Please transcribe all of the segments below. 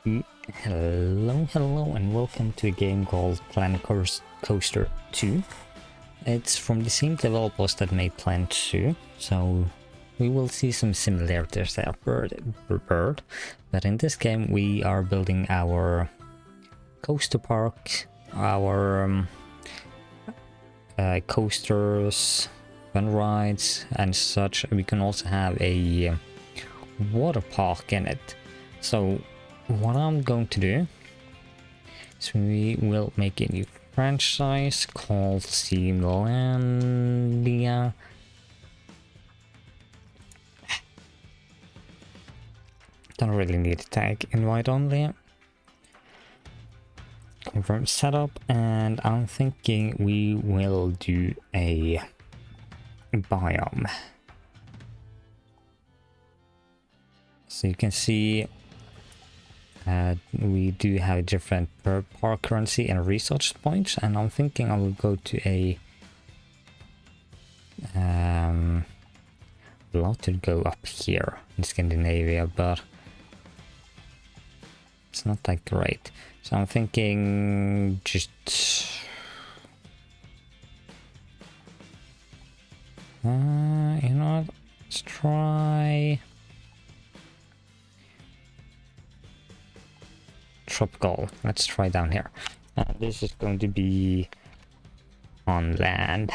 Hello, and welcome to a game called Planet Coaster 2. It's from the same developers that made Planet 2, so we will see some similarities there, but in this game we are building our coaster park, our coasters, fun rides and such. We can also have a water park in it. So what I'm going to do is we will make a new franchise called Sealandia. Don't really need a tag, invite only. Confirm setup, and I'm thinking we will do a biome. So you can see we do have different per park currency and research points, and I'm thinking I will go to a love to go up here in Scandinavia, but it's not that great. So I'm thinking just you know what? Let's try tropical. Let's try down here. This is going to be on land.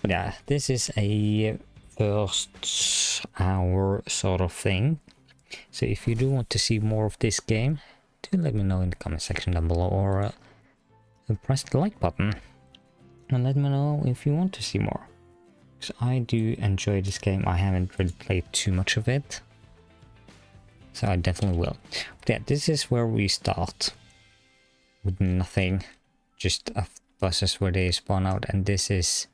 But yeah, this is a first hour sort of thing. So if you do want to see more of this game, do let me know in the comment section down below, or press the like button and let me know if you want to see more. Because I do enjoy this game. I haven't really played too much of it, so I definitely will. But yeah, this is where we start with nothing, just buses where they spawn out, and this is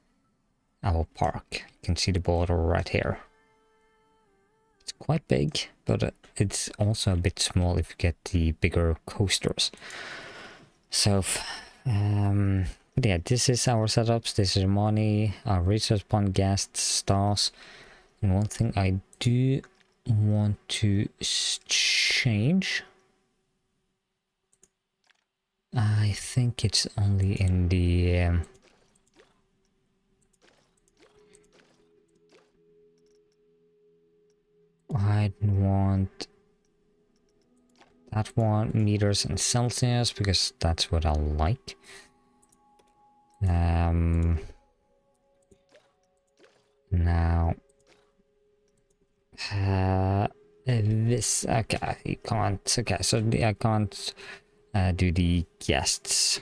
our park. You can see the border right here. It's quite big, but it's also a bit small if you get the bigger coasters. So but yeah, this is our setups. This is money, our research point, guests, stars. And one thing I do want to change, I think it's only in the I want that one meters in Celsius because that's what I like. Now this, okay, you can't, okay, so I can't do the guests.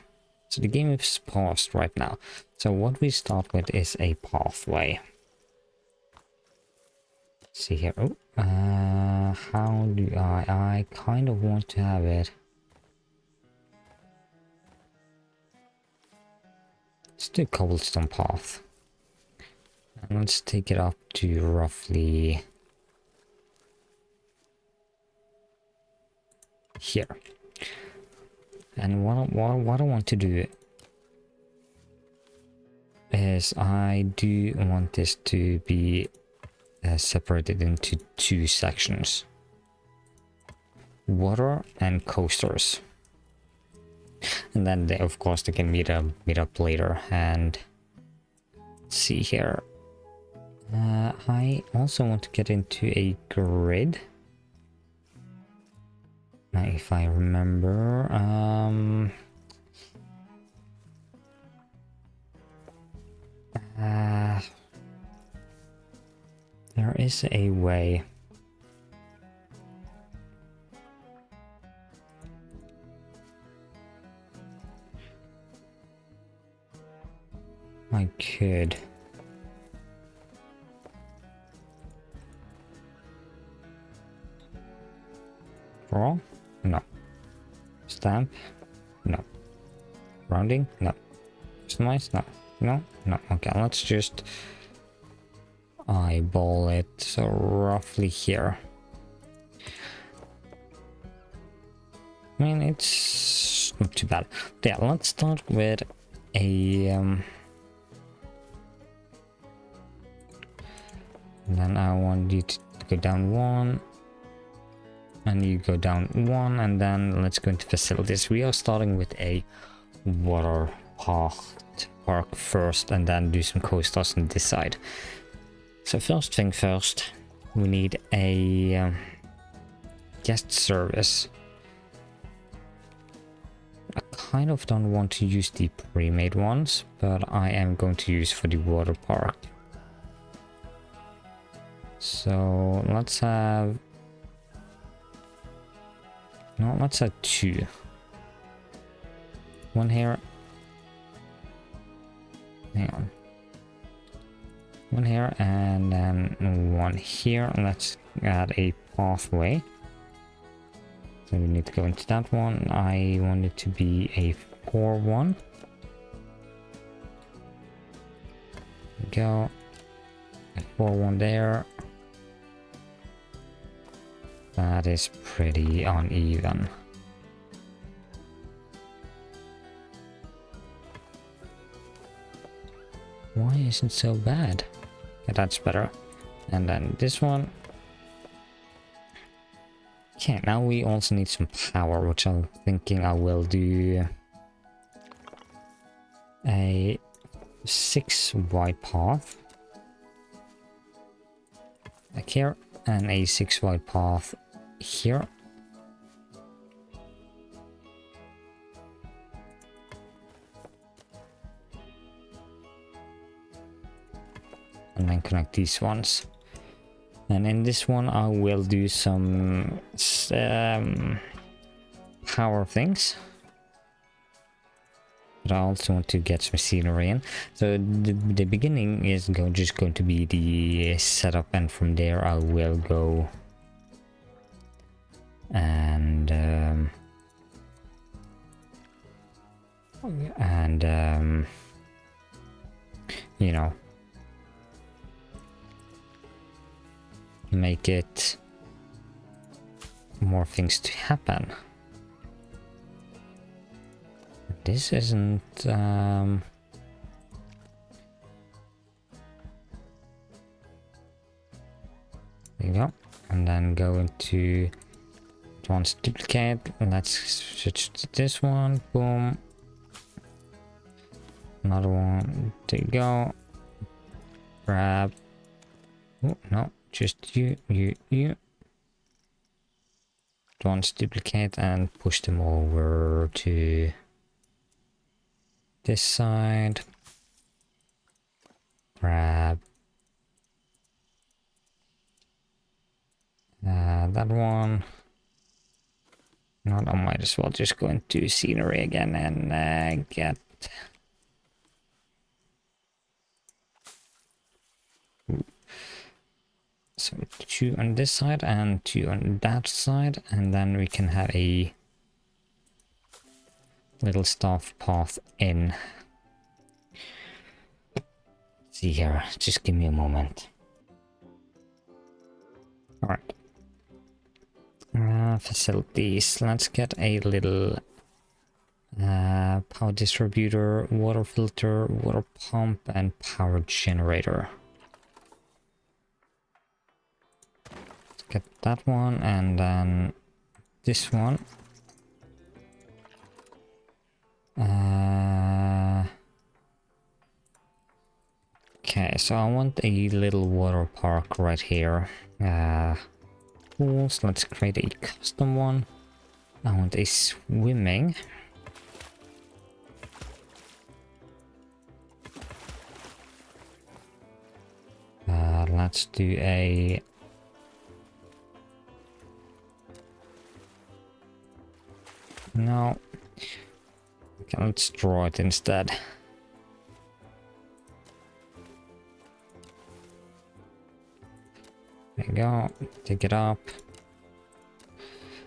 So the game is paused right now. So what we start with is a pathway. Let's see here. Oh, how do I kind of want to have it. Let's do cobblestone path. And let's take it up to roughly here. And what I want to do is I do want this to be separated into two sections: water and coasters. And then they, of course, they can meet up later. And let's see here. I also want to get into a grid. Now, if I remember, there is a way. I could. Draw? No. Stamp? No. Rounding? No. Customize? No. No? No. Okay, let's just eyeball it, so roughly here. I mean, it's not too bad. But yeah, let's start with a and then I want you to go down one, and you go down one, and then let's go into facilities. We are starting with a water park first, and then do some coasters on this side. So first thing first, we need a guest service. I kind of don't want to use the pre-made ones, but I am going to use for the water park. So let's have... no, let's have two. One here. Hang on. One here and then one here. Let's add a pathway. So we need to go into that one. I want it to be a 4-1. Go. A 4-1 there. That is pretty uneven. Why isn't it so bad? Yeah, that's better. And then this one. Okay, now we also need some power, which I'm thinking I will do a 6 wide path. Like here, and a 6 wide path here. And then connect these ones. And in this one I will do some power things. But I also want to get some scenery in. So the beginning is just going to be the setup, and from there I will go and you know, make it more things to happen. This isn't there you go. And then go into advanced duplicate. Let's switch to this one. Boom. Another one. There you go. Grab. Oh no, just you. Advanced duplicate and push them over to this side. Grab that one. Not, I might as well just go into scenery again and get so 2 on this side and 2 on that side, and then we can have a little staff path in. Let's see here, just give me a moment. All right. Facilities. Let's get a little power distributor, water filter, water pump, and power generator. Let's get that one, and then this one. Okay, so I want a little water park right here. Pools, let's create a custom one. I want a swimming. Let's do a no. Okay, let's draw it instead. There you go, take it up.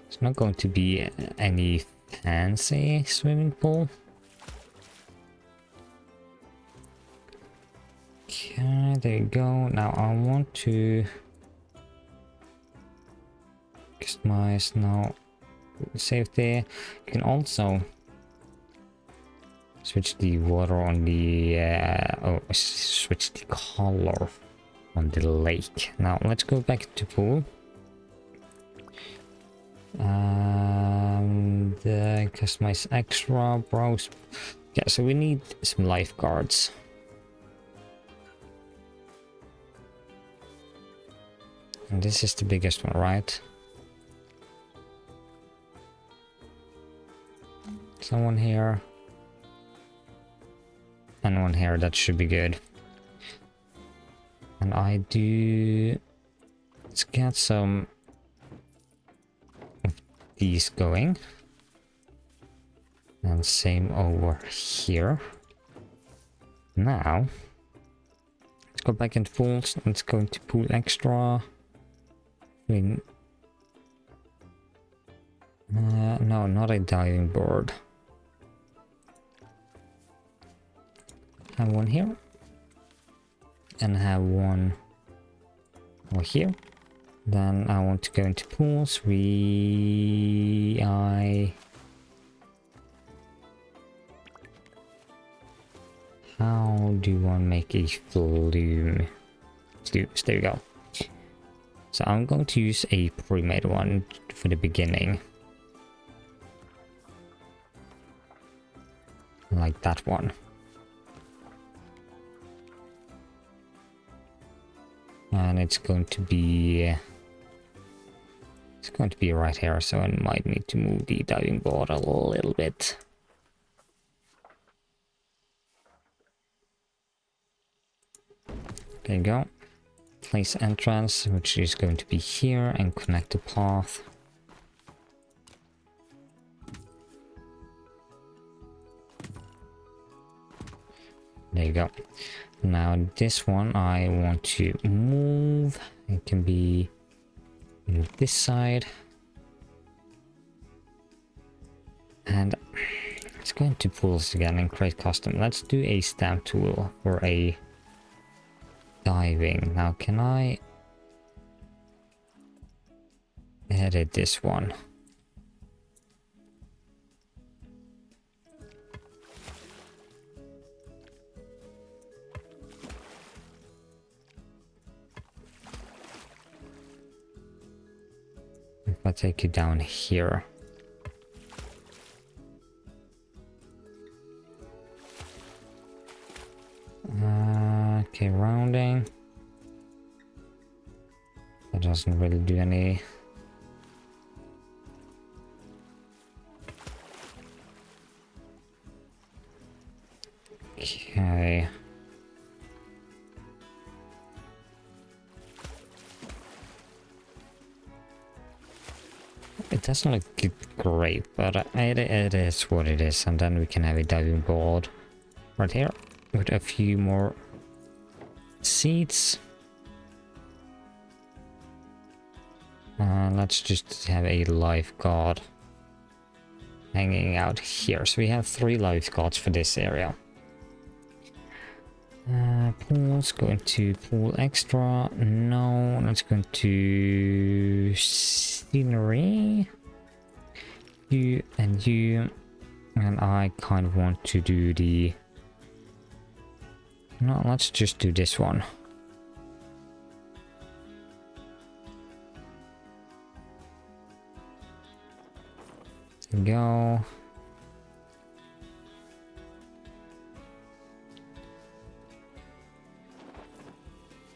It's not going to be any fancy swimming pool. Okay, there you go. Now I want to customize now safety. You can also switch the water on the switch the color on the lake. Now let's go back to pool. customize extra, browse. Yeah, so we need some lifeguards. And this is the biggest one, right? Someone here. And one here, that should be good. And I do... Let's get some of these going. And same over here. Now, let's go back into pools. Let's go into pool extra. No, not a diving board. Have one here. And have one over here. Then I want to go into pools. How do you want to make a flume? There we go. So I'm going to use a pre-made one for the beginning. Like that one. And it's going to be right here, so I might need to move the diving board a little bit. There you go. Place entrance, which is going to be here, and connect the path. There you go. Now this one I want to move. It can be on this side. And let's go into pools again and create custom. Let's do a stamp tool for a diving. Now can I edit this one? If I take you down here. Okay, rounding. That doesn't really do any. Okay. It doesn't look great, but it is what it is. And then we can have a diving board right here with a few more seats. Let's just have a lifeguard hanging out here. So we have 3 lifeguards for this area. Pools, go into pool extra. No, let's go into scenery. You and you. And I kind of want to do the... No, let's just do this one. There we go.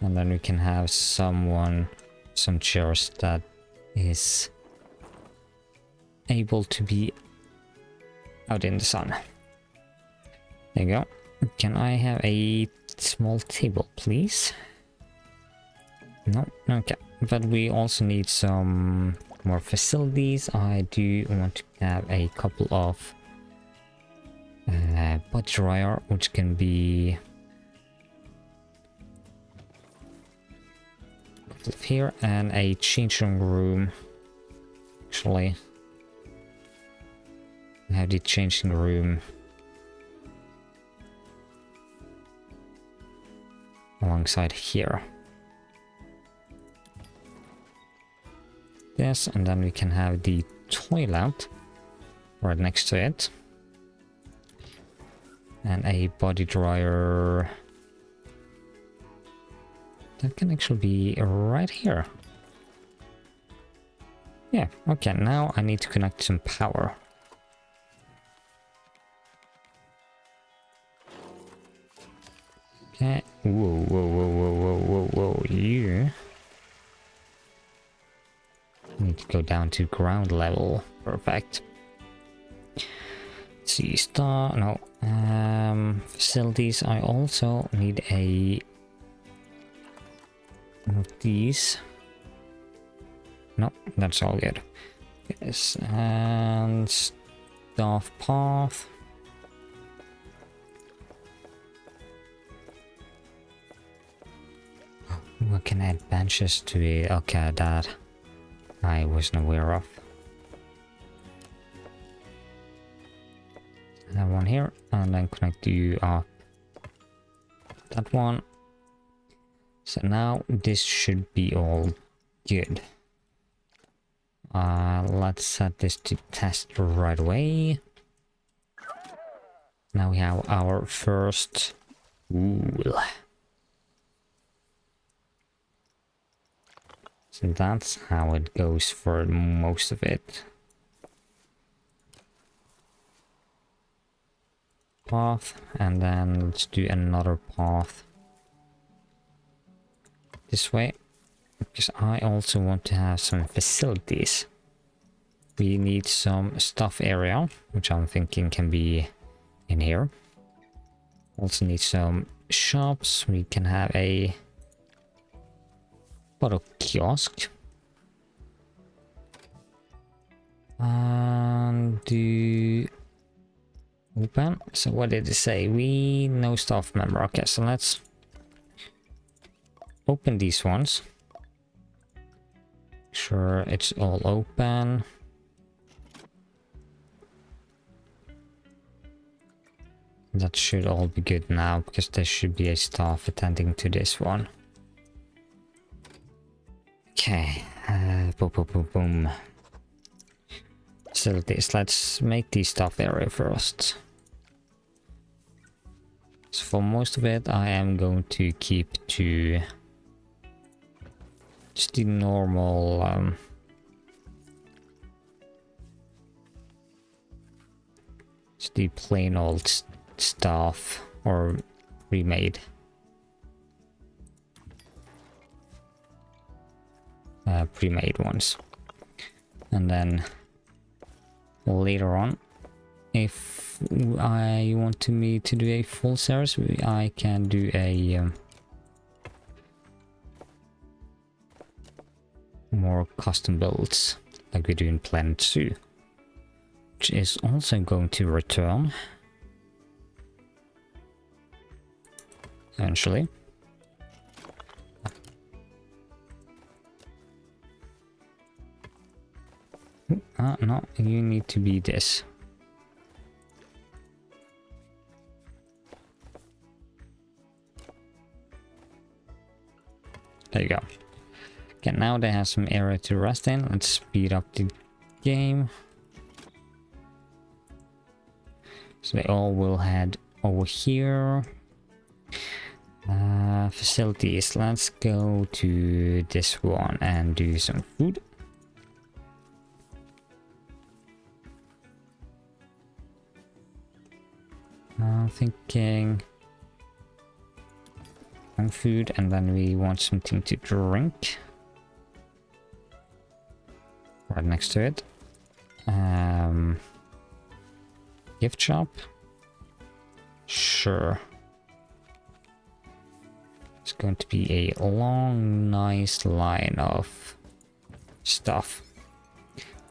And then we can have some chairs that is able to be out in the sun. There you go. Can I have a small table, please? No? Okay. But we also need some more facilities. I do want to have a couple of butt dryer, which can be here, and a changing room. Actually, I have the changing room alongside here. This, and then we can have the toilet right next to it, and a body dryer that can actually be right here. Yeah, okay, now I need to connect some power. Whoa, whoa, whoa, whoa, whoa, whoa, whoa, you need to go down to ground level. Perfect. Let's see, star, no. Facilities, I also need a... one of these. No, that's all good. Yes, and staff path. We can add benches to it. Okay, that I wasn't aware of. That one here, and then connect you up. That one. So now this should be all good. Let's set this to test right away. Now we have our first wool. So that's how it goes for most of it. Path, and then let's do another path this way, because I also want to have some facilities. We need some stuff area, which I'm thinking can be in here. Also need some shops. We can have a photo kiosk. And do open. So what did it say? We no staff member. Okay, so let's open these ones. Sure, it's all open. That should all be good now, because there should be a staff attending to this one. Okay, boom, boom, boom, boom. Facilities, let's make the staff area first. So for most of it, I am going to keep to just the normal just the plain old stuff, or remade. Pre-made ones. And then later on, if I want me to do a full series, I can do a more custom builds like we do in Planet Zoo, which is also going to return eventually. No, you need to be this. There you go. Okay, now they have some area to rest in. Let's speed up the game. So they all will head over here. Facilities. Let's go to this one and do some food. I'm thinking on food, and then we want something to drink right next to it. Gift shop, sure. It's going to be a long, nice line of stuff.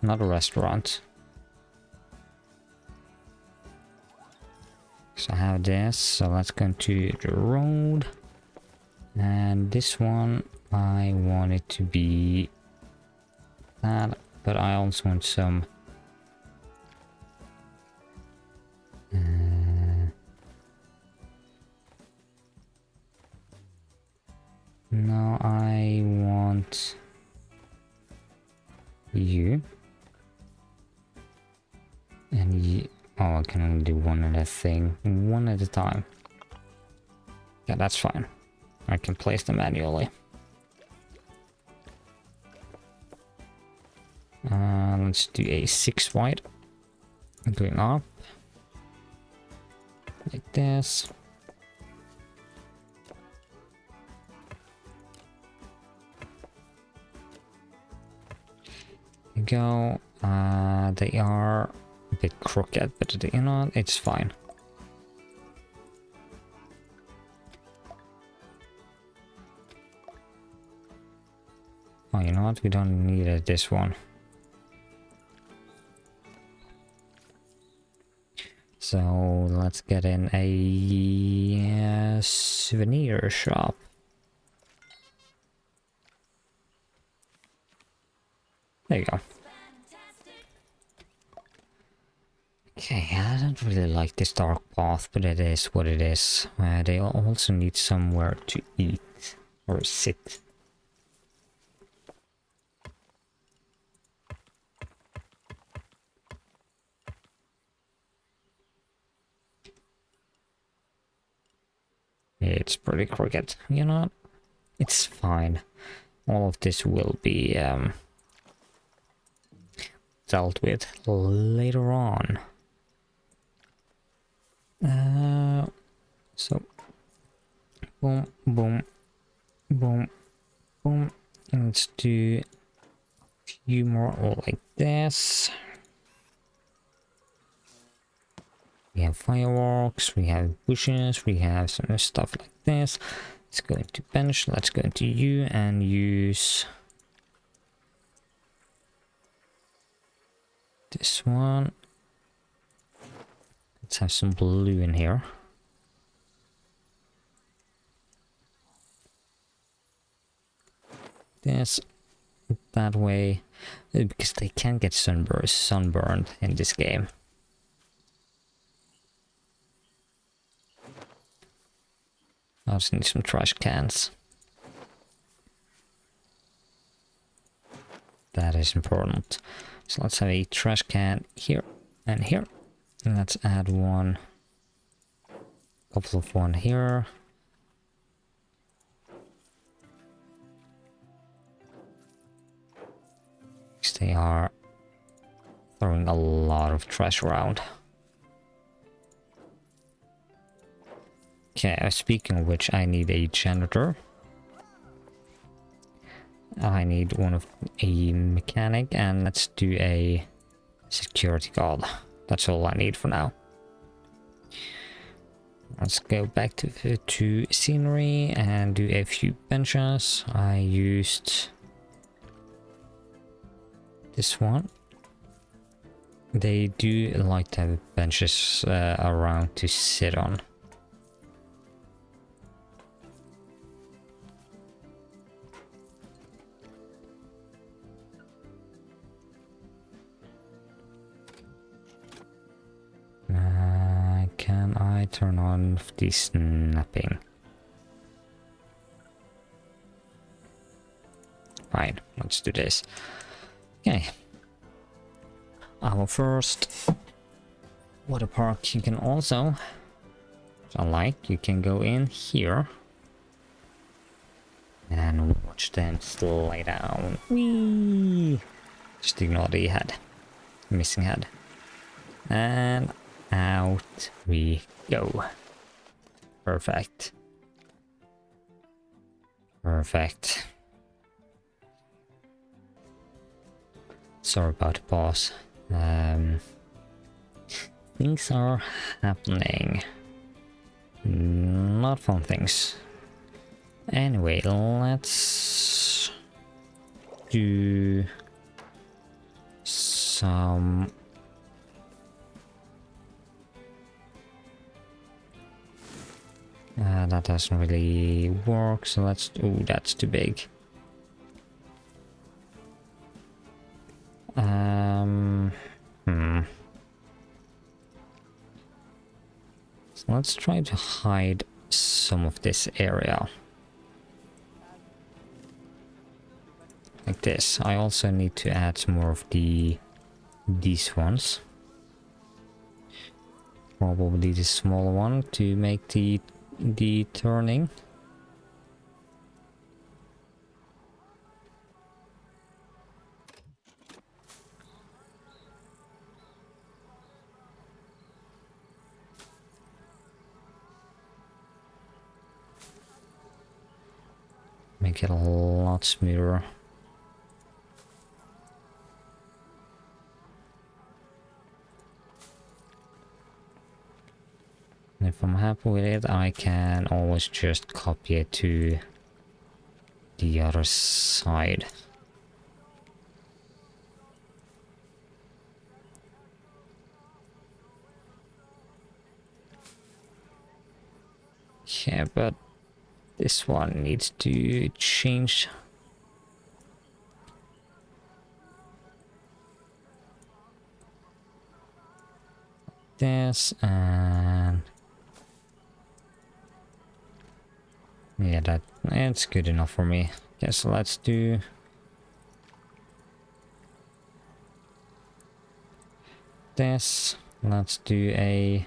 Not a restaurant. So I have this, so let's go to the road. And this one, I want it to be that, but I also want some no, I want you and you. Oh, I can only do one at a thing, one at a time. Yeah, that's fine. I can place them manually. Let's do a 6 wide. Going up. Like this. you go. They are a bit crooked, but you know, it's fine. Oh, you know what? We don't need this one. So let's get in a souvenir shop. There you go. Okay, I don't really like this dark path, but it is what it is. They also need somewhere to eat or sit. It's pretty crooked, you know? It's fine. All of this will be dealt with later on. So, boom, boom, boom, boom. And let's do a few more like this. We have fireworks, we have bushes, we have some stuff like this. Let's go into bench, let's go into you and use this one. Let's have some blue in here. This, that way, because they can get sunburned in this game. I also need some trash cans. That is important. So let's have a trash can here and here. And let's add one. Couple of one here. They are throwing a lot of trash around. Okay, speaking of which, I need a janitor. I need one of a mechanic, and let's do a security guard. That's all I need for now. Let's go back to scenery and do a few benches. I used this one. They do like to have benches around to sit on. Can I turn on the snapping? Fine, let's do this. Okay. Our first water park, you can also, which I like, you can go in here and watch them slide down. Whee! Just ignore the head, missing head. And out we go. Perfect. Perfect. Sorry about the pause. Things are happening. Not fun things. Anyway, let's do some that doesn't really work, so let's... Ooh, that's too big. So let's try to hide some of this area. Like this. I also need to add some more of these ones. Probably the smaller one to make the turning. Make it a lot smoother. If I'm happy with it, I can always just copy it to the other side. Yeah, but this one needs to change. This and yeah, it's good enough for me. Okay, so let's do this. Let's do a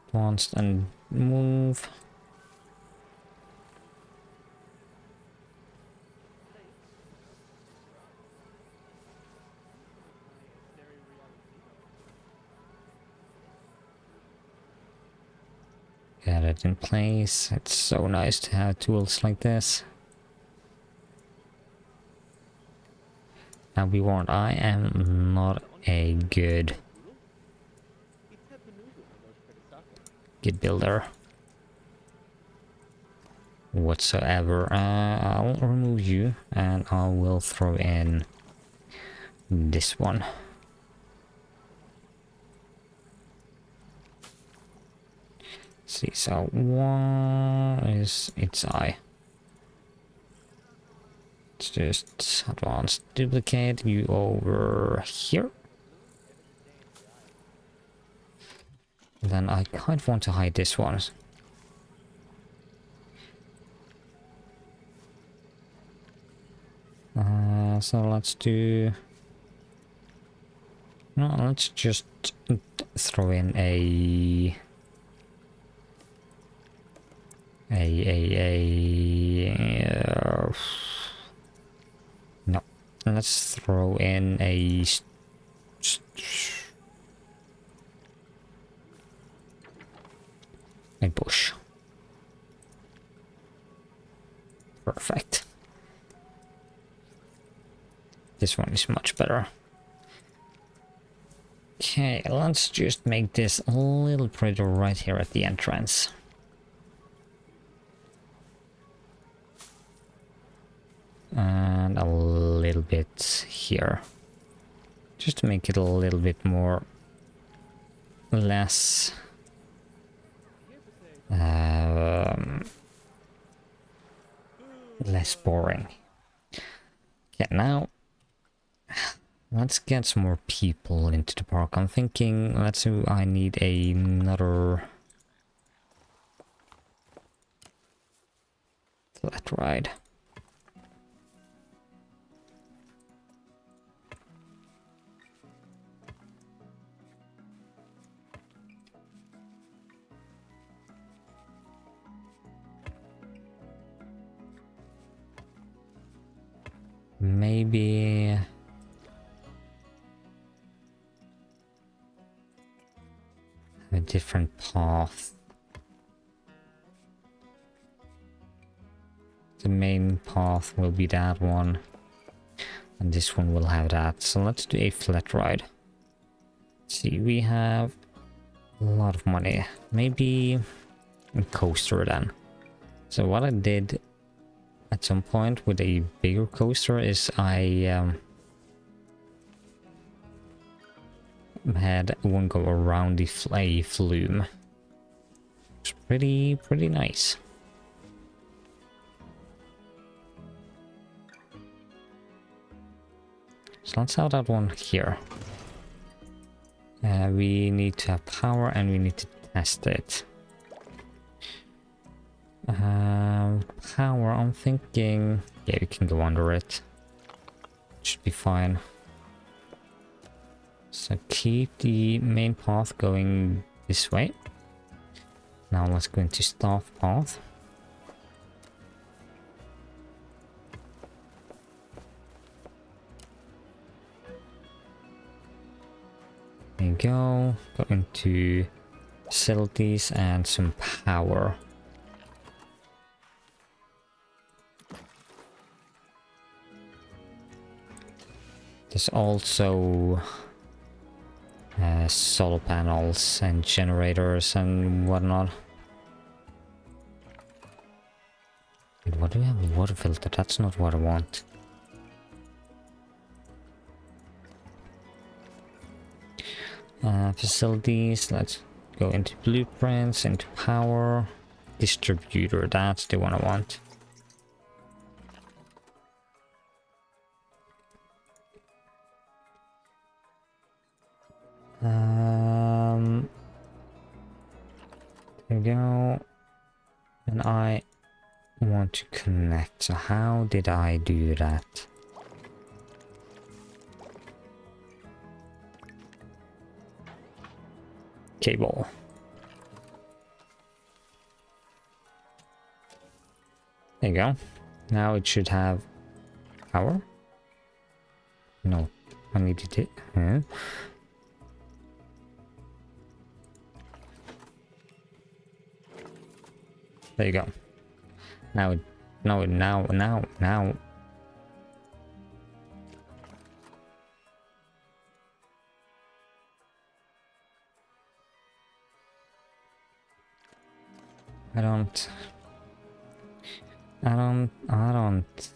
advanced and move. Get it in place. It's so nice to have tools like this. Now be warned, I am not a good builder whatsoever. I'll remove you and I will throw in this one. See, so what is its eye? Let's just advanced duplicate you over here. Then I kind of want to hide this one. So let's do... No, let's just throw in a... No, let's throw in a bush. Perfect. This one is much better. Okay, let's just make this a little prettier right here at the entrance. And a little bit here. Just to make it a little bit more... less... less boring. Okay, now... let's get some more people into the park. I'm thinking, let's see, I need another... flat ride. Maybe... a different path. The main path will be that one. And this one will have that. So let's do a flat ride. See, we have a lot of money. Maybe a coaster then. So what I did at some point with a bigger coaster is I had one go around the flume. It's pretty nice. So let's have that one here. We need to have power and we need to test it. Power, I'm thinking... yeah, we can go under it. Should be fine. So keep the main path going this way. Now let's go into staff path. There you go. Go into facilities and some power. There's also solar panels and generators and whatnot. What do we have? Water filter. That's not what I want. Facilities. Let's go into blueprints, into power. Distributor. That's the one I want. There we go. And I want to connect. So how did I do that? Cable. There you go. Now it should have power. No, I needed it. Huh? There you go. Now, now. I don't.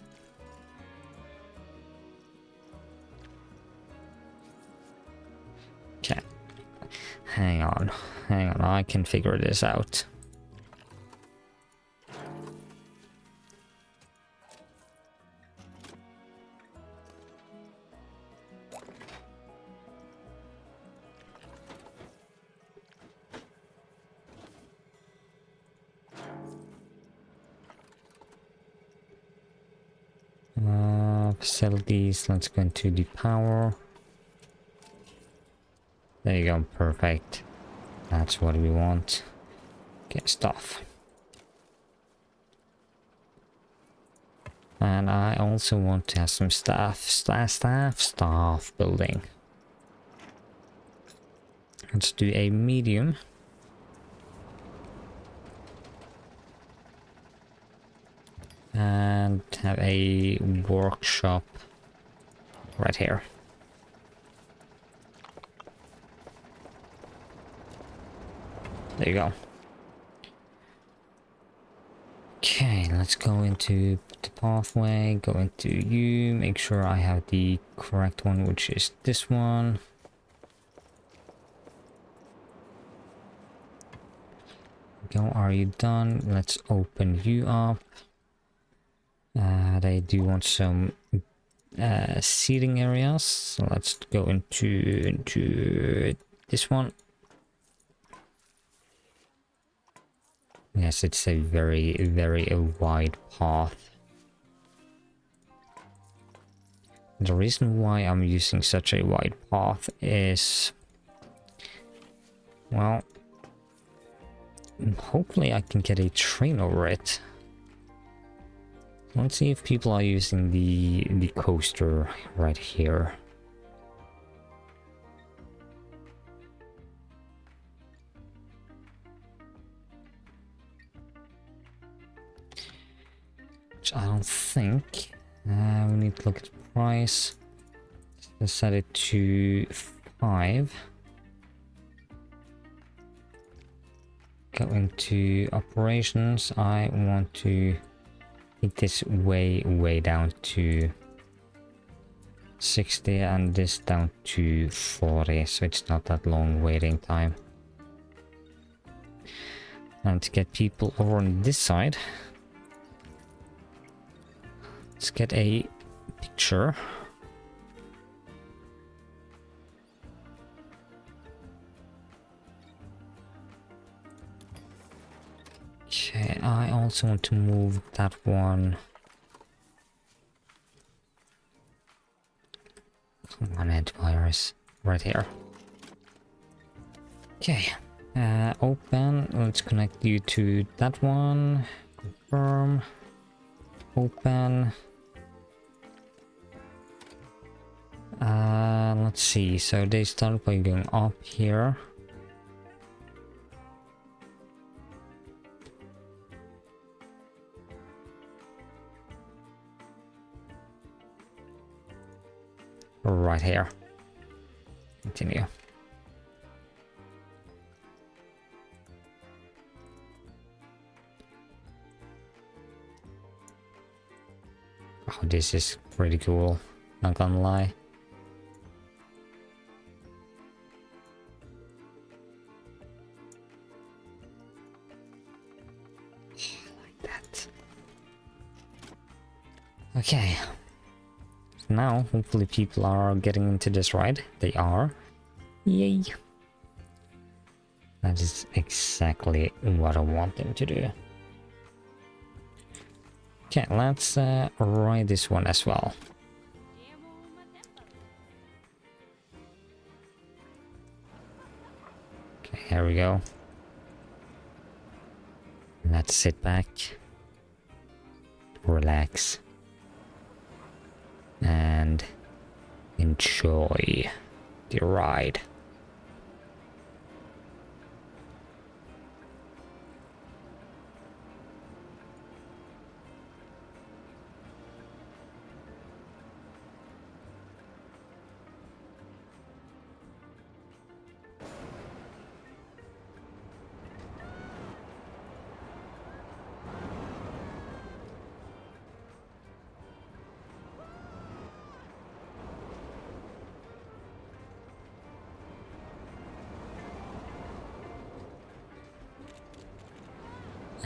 Okay. Hang on. I can figure this out. Facilities, let's go into the power. There you go, perfect. That's what we want. Get stuff. And I also want to have some staff building. Let's do a medium. And have a workshop right here. There you go. Okay, let's go into the pathway, go into you, make sure I have the correct one, which is this one. Go, are you done? Let's open you up. They do want some seating areas, so let's go into this one. Yes, it's a very wide path. The reason why I'm using such a wide path is, well, hopefully I can get a train over it. Let's see if people are using the coaster right here. Which I don't think. We need to look at the price. Let's set it to 5. Go into operations. I want to take this way down to 60 and this down to 40, so it's not that long waiting time. And to get people over on this side, let's get a picture. Okay, I also want to move that one. Come on, antivirus. Right here. Okay. Open. Let's connect you to that one. Confirm. Open. Let's see. So they start by going up here. Right here. Continue. Oh, this is pretty cool, not gonna lie. That. Okay. So now, hopefully people are getting into this ride. They are. Yay. That is exactly what I want them to do. Okay, let's ride this one as well. Okay, here we go. Let's sit back, relax, and enjoy the ride.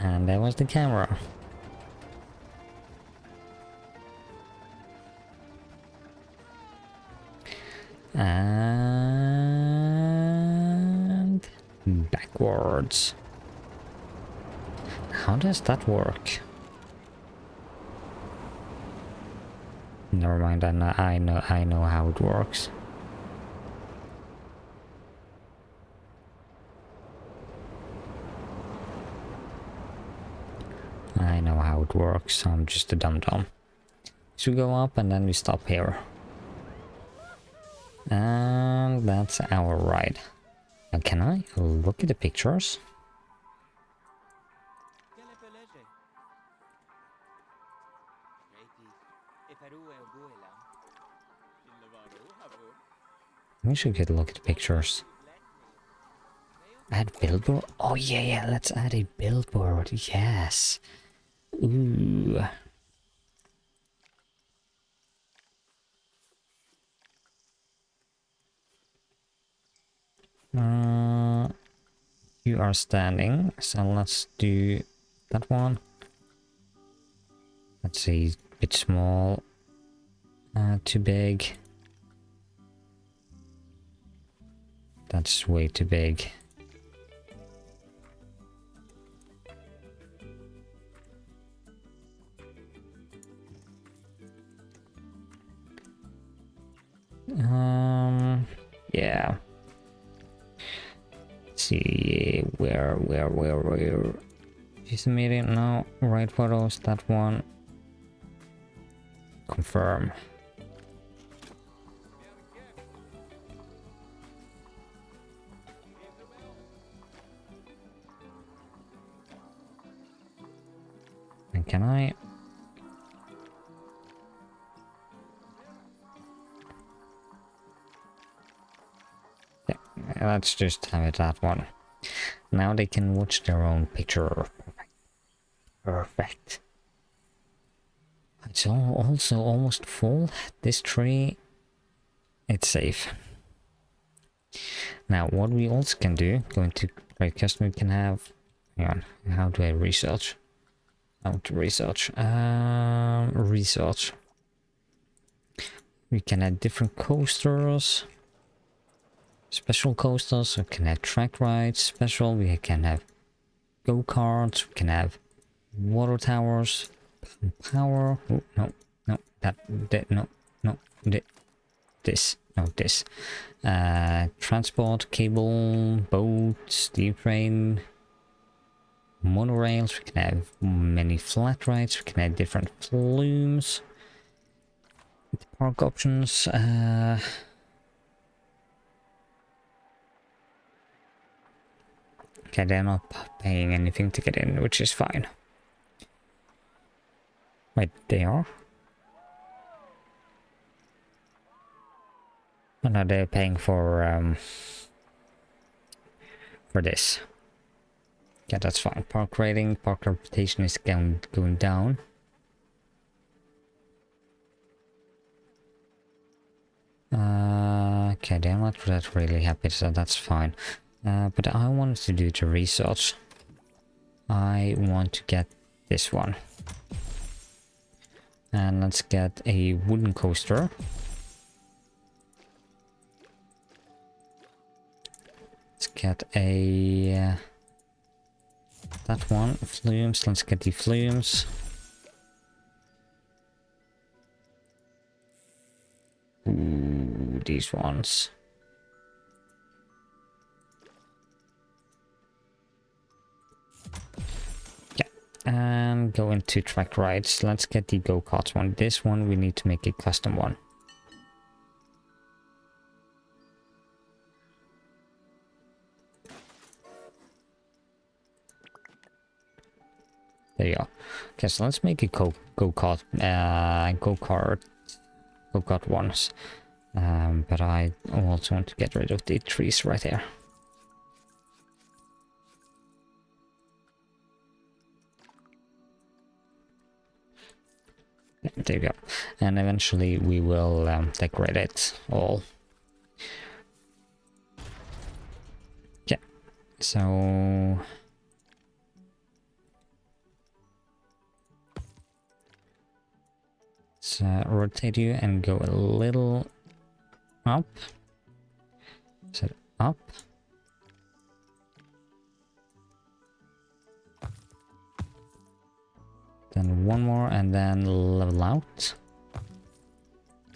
And there was the camera. And backwards. How does that work? Never mind, I know how it works. I know how it works, I'm just a dum-dum. So we go up and then we stop here. And that's our ride. Now can I look at the pictures? We should get a look at the pictures. Add billboard? Oh yeah, let's add a billboard, yes. Ooh. You are standing, so let's do that one. That's a bit small. Too big. That's way too big. Yeah. Let's see where is the meeting now? Right photos, that one. Confirm. And can I? Yeah, let's just have it that one. Now they can watch their own picture. Perfect. It's also almost full. This tree, it's safe. Now, what we also can do, going to create custom, we can have. Hang on, how do I research? How to research? Research. We can add different coasters. Special coasters, we can have track rides, special, we can have go-karts, we can have water towers, power, oh, no, that, this, transport, cable, boat, steam train, monorails, we can have many flat rides, we can have different flumes, park options, okay, they're not paying anything to get in, which is fine. Wait, they are? Oh no, they're paying for this. Yeah, that's fine. Park rating, park reputation is going down. Okay, they're not that really happy, so that's fine. But I wanted to do the research. I want to get this one. And let's get a wooden coaster. Let's get a... that one, flumes, let's get the flumes. Ooh, these ones. Yeah, and go into track rides. Let's get the go-kart one. This one we need to make a custom one. There you go. Okay, so let's make a go-kart ones. But I also want to get rid of the trees right here. Yeah, there you go. And eventually we will decorate it all. Yeah, so... let's rotate you and go a little up. Set up. Then one more and then level out.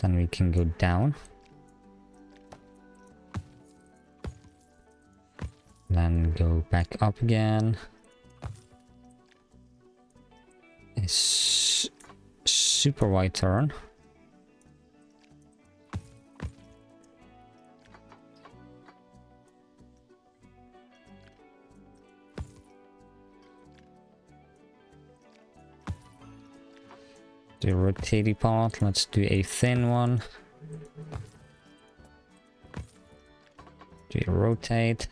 Then we can go down. Then go back up again. A super wide turn. The rotating part, let's do a thin one. Do a rotate.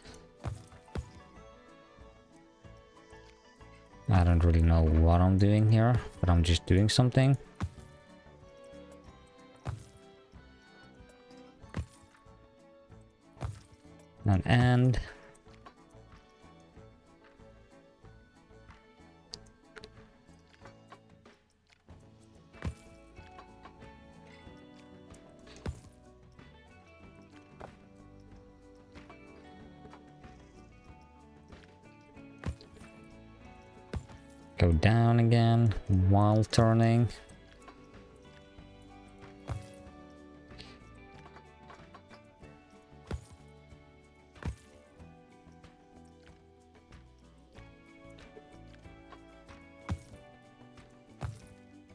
I don't really know what I'm doing here, but I'm just doing something. An end. Go down again while turning.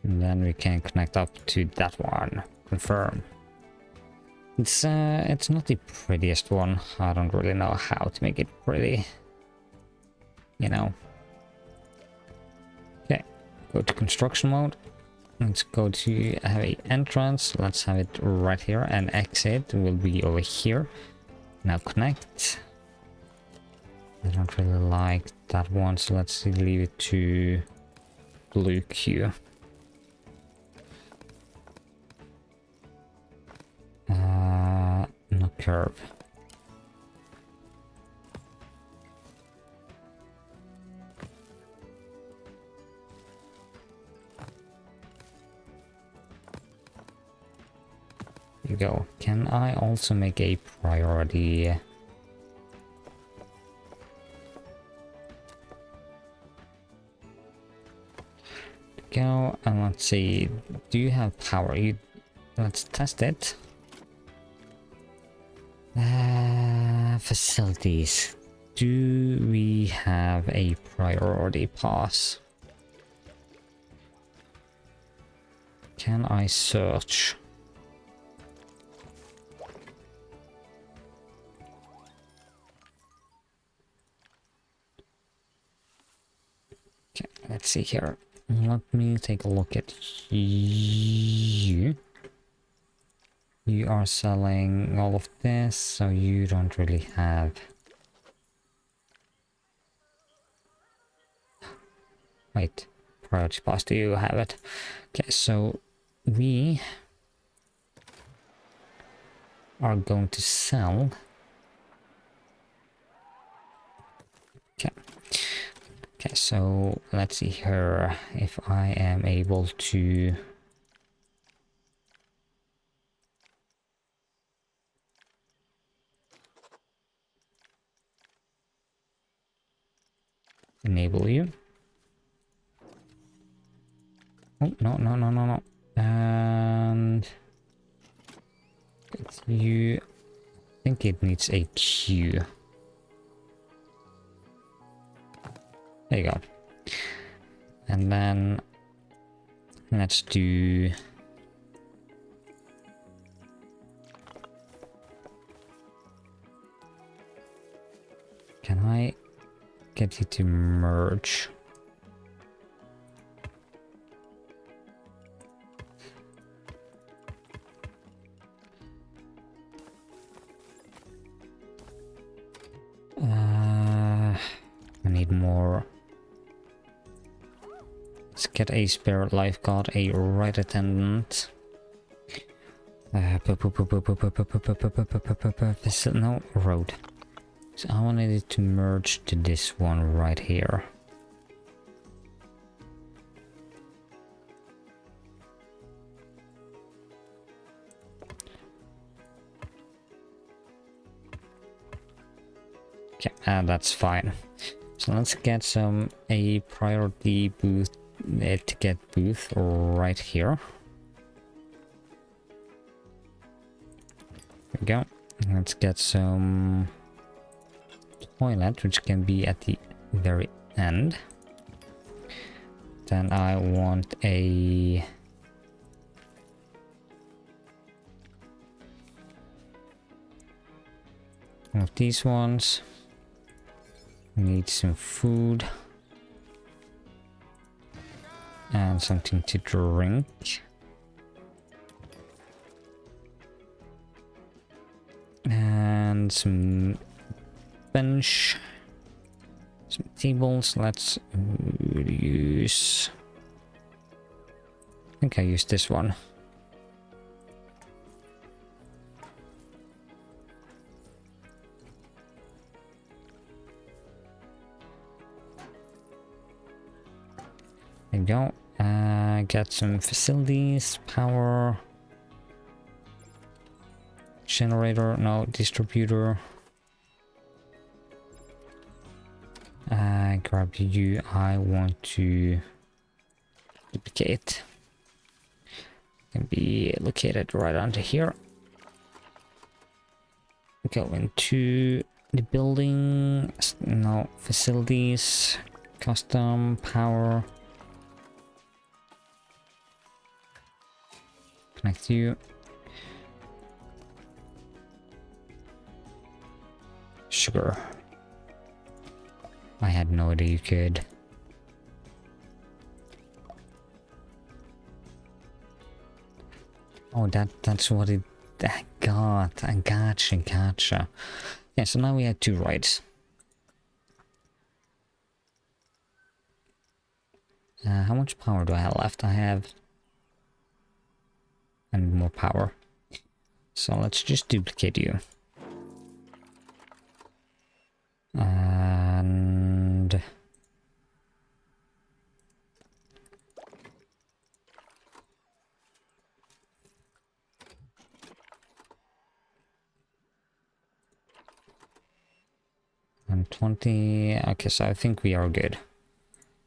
And then we can connect up to that one. Confirm. It's not the prettiest one. I don't really know how to make it pretty. You know. Okay, go to construction mode. Let's go to have a entrance. Let's have it right here, and exit will be over here. Now connect. I don't really like that one, so let's leave it to blue Q. No curve. There you go. Can I also make a priority? Go and let's see. Do you have power? Let's test it. Facilities. Do we have a priority pass? Can I search? Okay, let's see here. Let me take a look at you. You are selling all of this, so you don't really have... Wait, priority pass, do you have it? Okay, so we are going to sell. Okay. Okay, so let's see here if I am able to enable you. Oh, no, no, no, no, no. And you, I think it needs a queue. There you go. And then let's do... Can I get you to merge? I need more. Let's get a spare lifeguard, a right attendant. No, road. So I wanted it to merge to this one right here. Okay, that's fine. So let's get a priority booth, ticket booth right here. There we go. Let's get some toilet, which can be at the very end. Then I want a... one of these ones. Need some food. And something to drink. And some bench. Some tables. Let's use... I think I used this one. There you go. Get some facilities, power, generator, no, distributor. Grab you. I want to duplicate. Can be located right under here. Go into the building. No, facilities, custom, power. Connect you. Sugar. I had no idea you could. Oh, that's what it... I gotcha. Yeah, so now we have 2 rides. How much power do I have left? I have... I need more power. So let's just duplicate you. And... and 20... Okay, so I think we are good.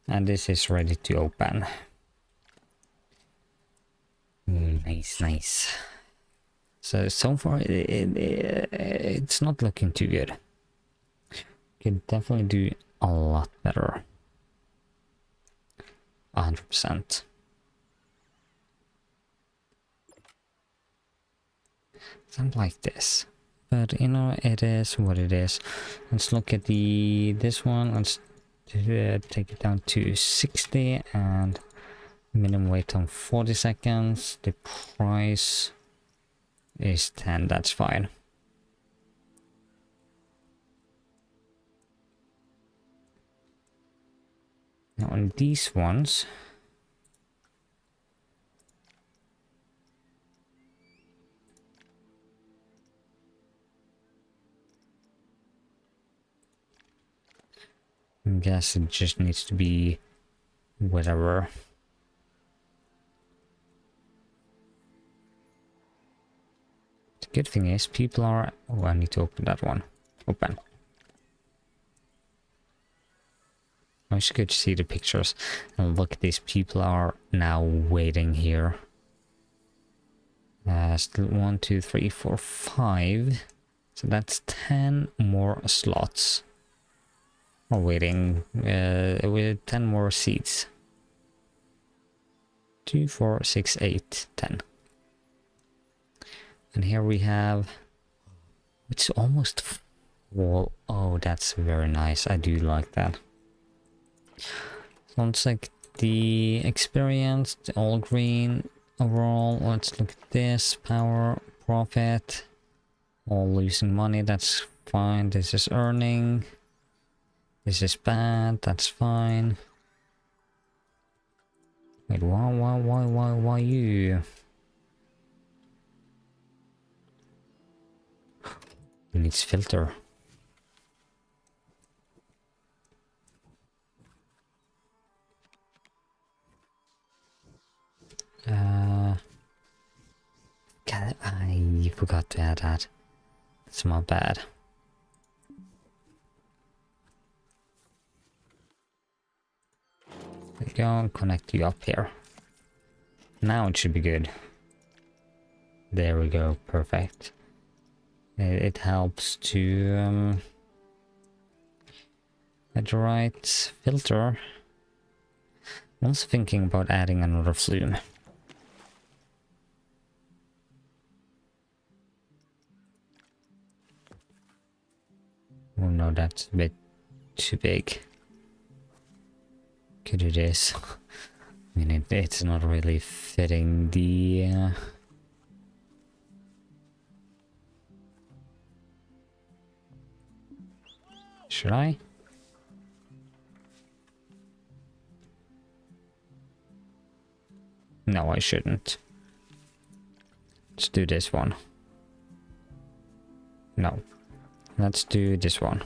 And this is ready to open. Nice. So far, it's not looking too good. Could definitely do a lot better. 100%. Something like this. But you know, it is what it is. Let's look at this one. Let's take it down to 60 and minimum wait on 40 seconds. The price is 10. That's fine. Now on these ones, I guess it just needs to be whatever. The good thing is people are... Oh, I need to open that one. Open. I wish you could see the pictures. And look at these, people are now waiting here. Still 1, 2, 3, 4, 5. So that's 10 more slots. Or waiting with 10 more seats. 2, 4, 6, 8, 10. And here we have... It's almost full. Oh, that's very nice. I do like that. Sounds like the experience, all green overall. Let's look at this. Power, profit, all losing money, that's fine. This is earning. This is bad, that's fine. Wait, why you? It needs filter. God, I forgot to add that. It's my bad. There we go, connect you up here. Now it should be good. There we go, perfect. It helps to add the right filter. I'm also thinking about adding another flume. Oh no, that's a bit too big. Good it is. I mean, it's not really fitting the... Should I? No, I shouldn't. Let's do this one. No. Let's do this one.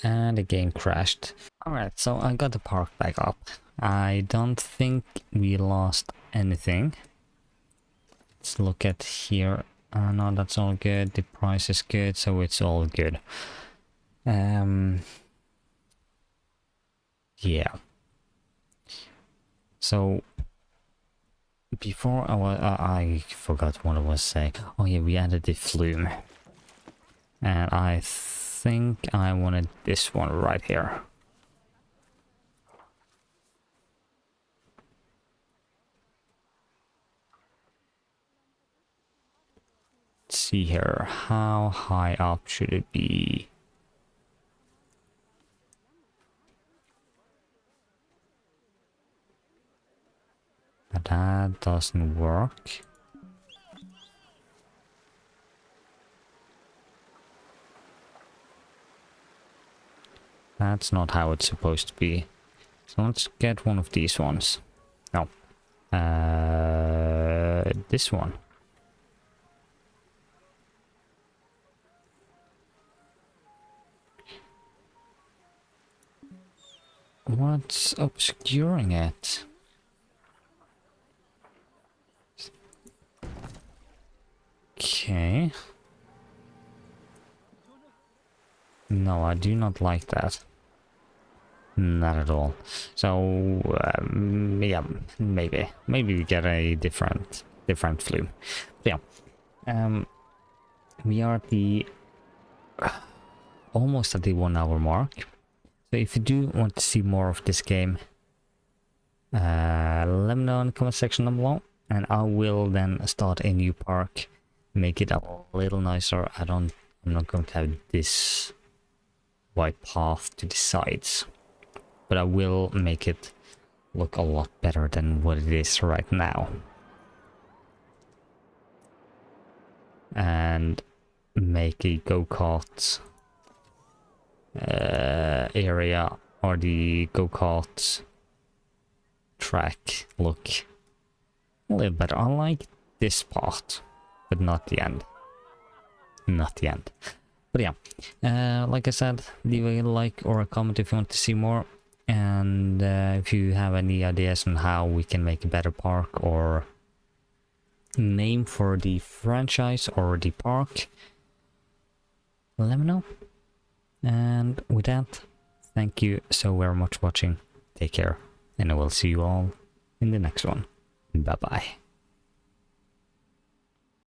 And the game crashed. Alright, so I got the park back up. I don't think we lost anything. Let's look at here. No, that's all good. The price is good, so it's all good. Yeah. So before I forgot what I was saying. Oh yeah, we added the flume, and I think I wanted this one right here. Let's see here, how high up should it be? But that doesn't work. That's not how it's supposed to be. So let's get one of these ones. No. This one. What's obscuring it? Okay. No, I do not like that. Not at all. So, yeah, maybe we get a different flume. But yeah, we are at the almost at the 1 hour mark. So if you do want to see more of this game, let me know in the comment section down below, and I will then start a new park, make it a little nicer. I'm not going to have this white path to the sides, but I will make it look a lot better than what it is right now. And make a go-kart area, or the go-kart track, look a little better. I like this part, but not the end. not the end. But yeah, like I said, leave a like or a comment if you want to see more. And if you have any ideas on how we can make a better park or name for the franchise or the park, let me know. And with that, thank you so very much for watching. Take care, and I will see you all in the next one. Bye bye.